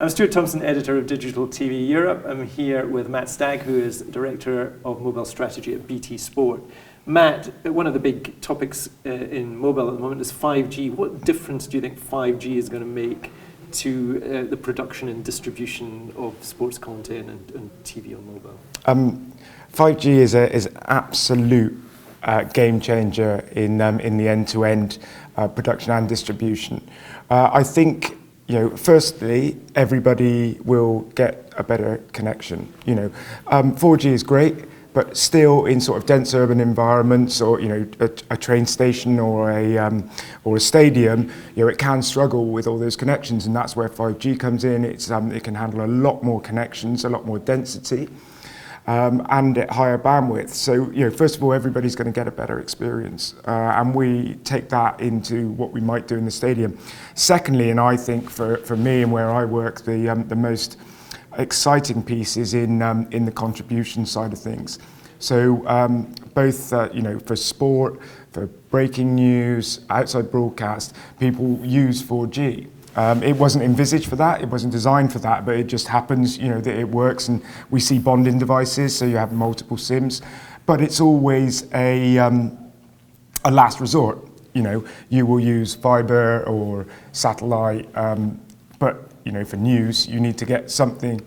I'm Stuart Thompson, editor of Digital TV Europe. I'm here with Matt Stagg, who is Director of Mobile Strategy at BT Sport. Matt, one of the big topics in mobile at the moment is 5G. What difference do you think 5G is going to make to the production and distribution of sports content and TV on mobile? 5G is an absolute game changer in the end-to-end production and distribution. I think, firstly, everybody will get a better connection. 4G is great, but still in sort of dense urban environments, or a train station or a stadium, it can struggle with all those connections, and that's where 5G comes in. It can handle a lot more connections, a lot more density, and at higher bandwidth. So, first of all, everybody's going to get a better experience, and we take that into what we might do in the stadium. Secondly, and I think for me and where I work, the most exciting piece is in the contribution side of things. So both for sport, for breaking news, outside broadcast, people use 4G. It wasn't envisaged for that, it wasn't designed for that, but it just happens, that it works, and we see bonding devices, so you have multiple SIMs, but it's always a last resort. You will use fiber or satellite, but for news, you need to get something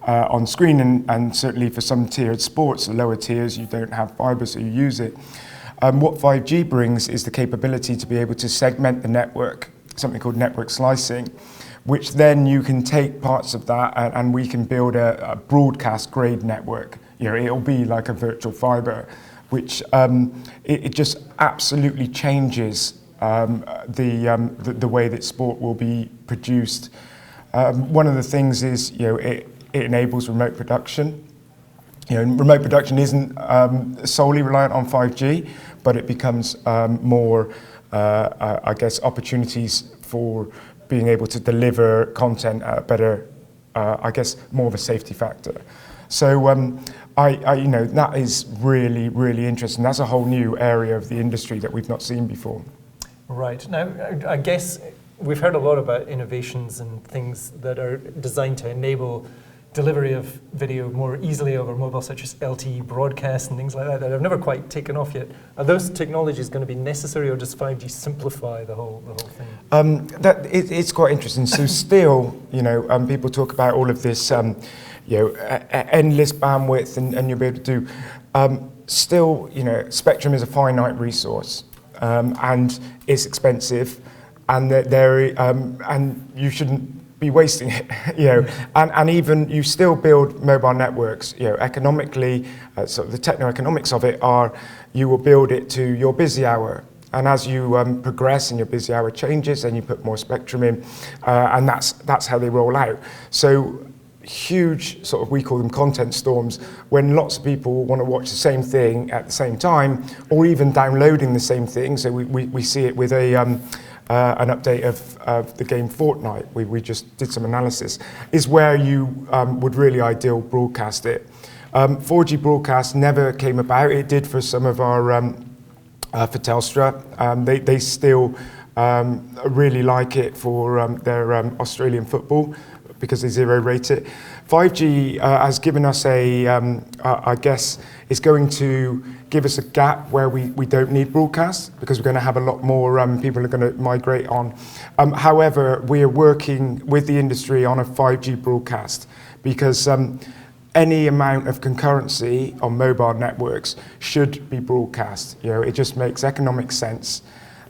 on screen, and certainly for some tiered sports, the lower tiers, you don't have fiber, so you use it. What 5G brings is the capability to be able to segment the network, something called network slicing, which then you can take parts of that and we can build a broadcast grade network. It'll be like a virtual fiber, which it just absolutely changes the way that sport will be produced. One of the things is, it enables remote production. Remote production isn't solely reliant on 5G, but it becomes more, I guess, opportunities for being able to deliver content at a better, I guess, more of a safety factor. So that is really, really interesting. That's a whole new area of the industry that we've not seen before. Right. Now, I guess we've heard a lot about innovations and things that are designed to enable delivery of video more easily over mobile, such as LTE broadcast and things like that have never quite taken off yet. Are those technologies going to be necessary, or does 5G simplify the whole thing? It's quite interesting. So still, people talk about all of this, endless bandwidth, and you'll be able to do. Still, spectrum is a finite resource, and it's expensive, and and you shouldn't be wasting it, and even you still build mobile networks, economically, sort of the techno-economics of it are, you will build it to your busy hour, and as you progress and your busy hour changes, and you put more spectrum in, and that's how they roll out. So huge sort of, we call them content storms, when lots of people want to watch the same thing at the same time, or even downloading the same thing. So we see it with an update of the game Fortnite. We just did some analysis, is where you would really ideal broadcast it. 4G broadcast never came about. It did for some of our, for Telstra. They still really like it for their Australian football, because they zero rate it. 5G has given us I guess, is going to give us a gap where we don't need broadcast, because we're going to have a lot more people are going to migrate on. However, we are working with the industry on a 5G broadcast, because any amount of concurrency on mobile networks should be broadcast. It just makes economic sense.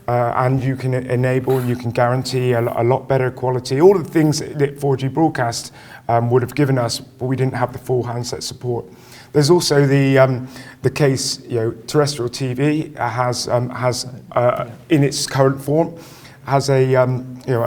And you can enable and you can guarantee a lot better quality. All of the things that 4G broadcast would have given us, but we didn't have the full handset support. There's also the case, terrestrial TV has in its current form, has a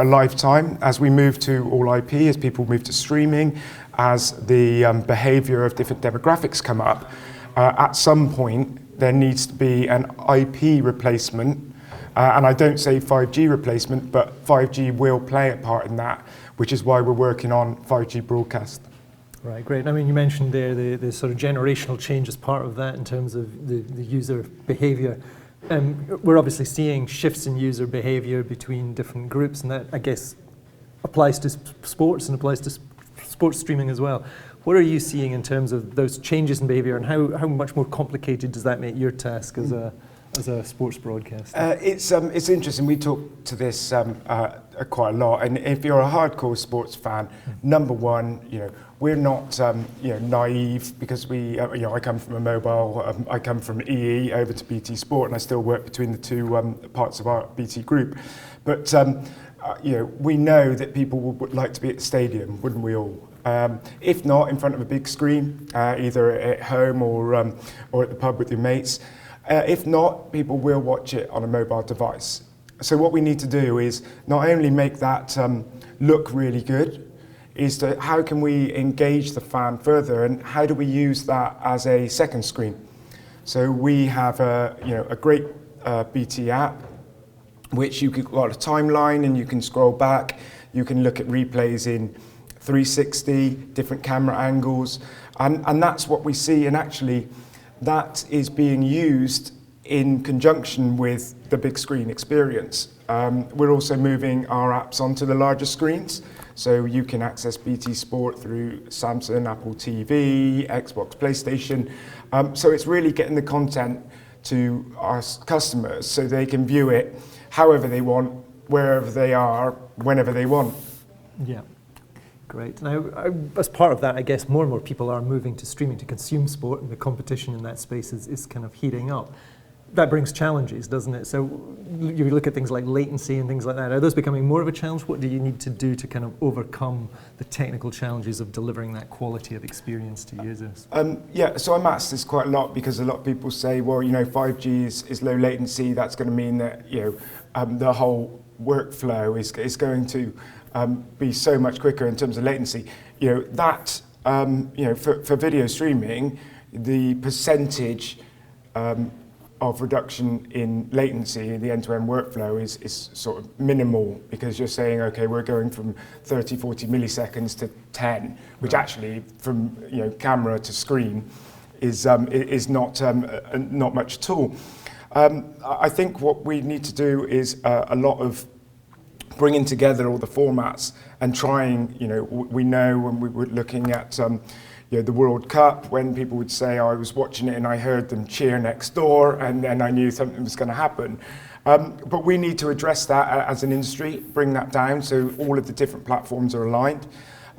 lifetime. As we move to all IP, as people move to streaming, as the behaviour of different demographics come up, at some point there needs to be an IP replacement. And I don't say 5G replacement, but 5G will play a part in that, which is why we're working on 5G broadcast. Right, great. I mean, you mentioned there the sort of generational change as part of that in terms of the user behaviour. We're obviously seeing shifts in user behaviour between different groups, and that, I guess, applies to sports and applies to sports streaming as well. What are you seeing in terms of those changes in behaviour, and how much more complicated does that make your task as a sports broadcaster? It's interesting. We talk to this quite a lot, and if you're a hardcore sports fan, number one, we're not naive, because I come from a mobile, I come from EE over to BT Sport, and I still work between the two parts of our BT group. But we know that people would like to be at the stadium, wouldn't we all? If not in front of a big screen, either at home or at the pub with your mates. If not, people will watch it on a mobile device. So what we need to do is not only make that look really good, is to how can we engage the fan further, and how do we use that as a second screen? So we have a great BT app, which you can got a timeline, and you can scroll back, you can look at replays in 360, different camera angles, and that's what we see, and actually that is being used in conjunction with the big screen experience. We're also moving our apps onto the larger screens, so you can access BT Sport through Samsung, Apple TV, Xbox, PlayStation. So it's really getting the content to our customers so they can view it however they want, wherever they are, whenever they want. Yeah. Great. Now, as part of that, I guess more and more people are moving to streaming to consume sport, and the competition in that space is kind of heating up. That brings challenges, doesn't it? So you look at things like latency and things like that. Are those becoming more of a challenge? What do you need to do to kind of overcome the technical challenges of delivering that quality of experience to users? So I'm asked this quite a lot, because a lot of people say, well, 5G is low latency. That's going to mean that the whole workflow is going to be so much quicker in terms of latency. For video streaming, the percentage of reduction in latency in the end-to-end workflow is sort of minimal, because you're saying, okay, we're going from 30, 40 milliseconds to 10, which actually from camera to screen is not much at all. I think what we need to do is a lot of bringing together all the formats and trying, we know when we were looking at the World Cup, when people would say, I was watching it and I heard them cheer next door, and then I knew something was going to happen. But we need to address that as an industry, bring that down so all of the different platforms are aligned.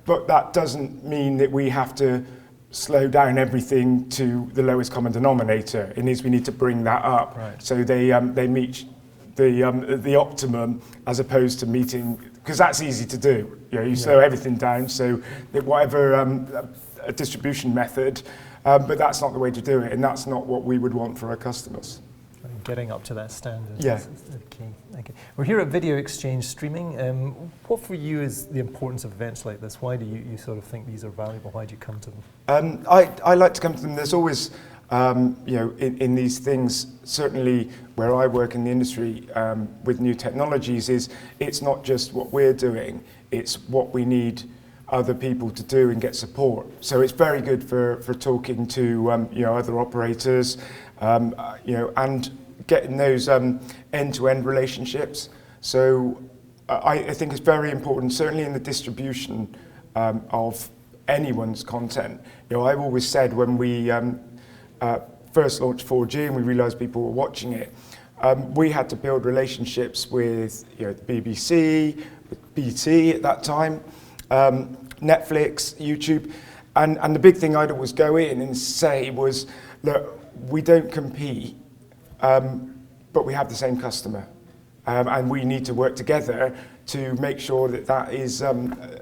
But that doesn't mean that we have to slow down everything to the lowest common denominator. It means we need to bring that up, right, so they meet the optimum, as opposed to meeting, because that's easy to do. You slow everything down, so that whatever a distribution method, but that's not the way to do it, and that's not what we would want for our customers. Getting up to that standard is the key. Okay. We're here at Video Exchange Streaming. What for you is the importance of events like this? Why do you sort of think these are valuable? Why do you come to them? I like to come to them. There's always, in these things, certainly where I work in the industry with new technologies, it's not just what we're doing, it's what we need other people to do and get support. So it's very good for talking to other operators, and getting those end-to-end relationships. So I think it's very important, certainly in the distribution of anyone's content. I've always said, when we first launched 4G and we realised people were watching it, we had to build relationships with the BBC, with BT at that time, Netflix, YouTube, and the big thing I'd always go in and say was, look, we don't compete, but we have the same customer, and we need to work together to make sure that is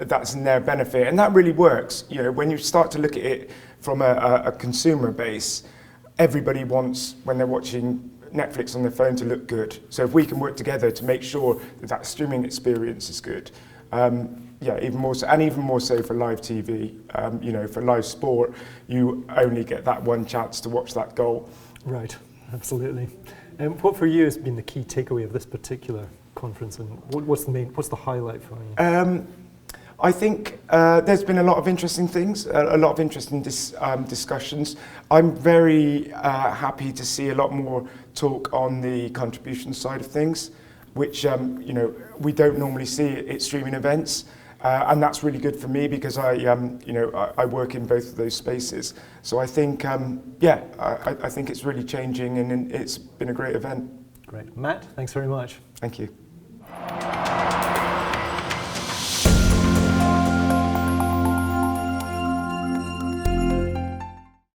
that's in their benefit, and that really works. When you start to look at it from a consumer base, everybody wants, when they're watching Netflix on their phone, to look good. So if we can work together to make sure that streaming experience is good, even more so, and even more so for live TV. For live sport, you only get that one chance to watch that goal. Right, absolutely. What for you has been the key takeaway of this particular conference, and what's the highlight for you? I think there's been a lot of interesting things, a lot of interesting discussions. I'm very happy to see a lot more talk on the contribution side of things. which we don't normally see at streaming events. And that's really good for me because I work in both of those spaces. So I think, I think it's really changing and it's been a great event. Great. Matt, thanks very much. Thank you.